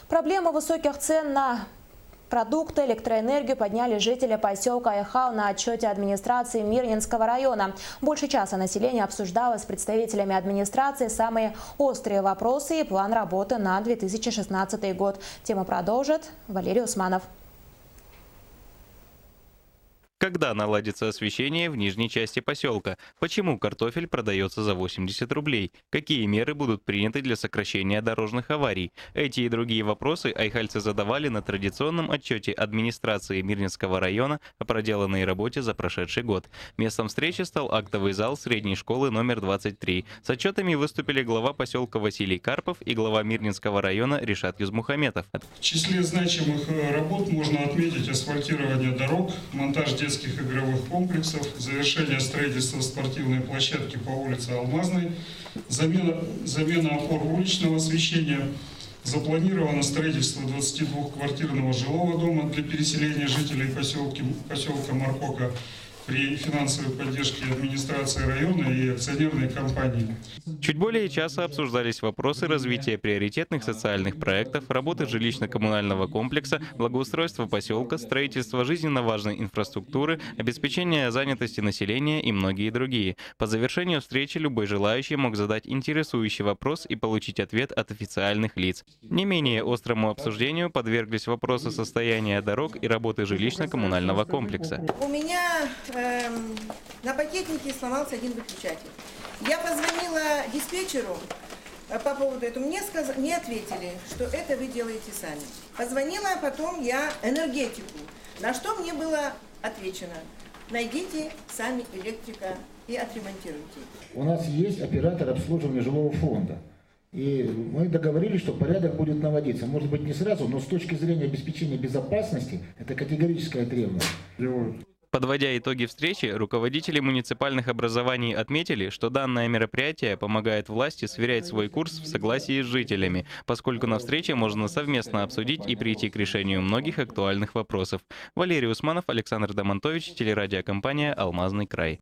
Проблему высоких цен на продукты, электроэнергию подняли жители поселка Айхал на отчете администрации Мирнинского района. Больше часа население обсуждало с представителями администрации самые острые вопросы и план работы на 2016 год. Тему продолжит Валерий Усманов. Когда наладится освещение в нижней части поселка? Почему картофель продается за 80 рублей? Какие меры будут приняты для сокращения дорожных аварий? Эти и другие вопросы айхальцы задавали на традиционном отчете администрации Мирнинского района о проделанной работе за прошедший год. Местом встречи стал актовый зал средней школы номер 23. С отчетами выступили глава поселка Василий Карпов и глава Мирнинского района Ришат Юзмухаметов. В числе значимых работ можно отметить асфальтирование дорог, монтаж детских игровых комплексов, завершение строительства спортивной площадки по улице Алмазной, замена опор уличного освещения. Запланировано строительство 22-квартирного жилого дома для переселения жителей поселка Маркока при финансовой поддержке администрации района и акционерной компании. Чуть более часа обсуждались вопросы развития приоритетных социальных проектов, работы жилищно-коммунального комплекса, благоустройства поселка, строительства жизненно важной инфраструктуры, обеспечения занятости населения и многие другие. По завершению встречи любой желающий мог задать интересующий вопрос и получить ответ от официальных лиц. Не менее острому обсуждению подверглись вопросы состояния дорог и работы жилищно-коммунального комплекса. У меня на пакетнике сломался один выключатель. Я позвонила диспетчеру по поводу этого. Мне ответили, что это вы делаете сами. Позвонила потом я энергетику, на что мне было отвечено: найдите сами электрика и отремонтируйте. У нас есть оператор обслуживания жилого фонда. И мы договорились, что порядок будет наводиться. Может быть, не сразу, но с точки зрения обеспечения безопасности это категорическое требование. Подводя итоги встречи, руководители муниципальных образований отметили, что данное мероприятие помогает власти сверять свой курс в согласии с жителями, поскольку на встрече можно совместно обсудить и прийти к решению многих актуальных вопросов. Валерий Усманов, Александр Домонтович, телерадиокомпания «Алмазный край».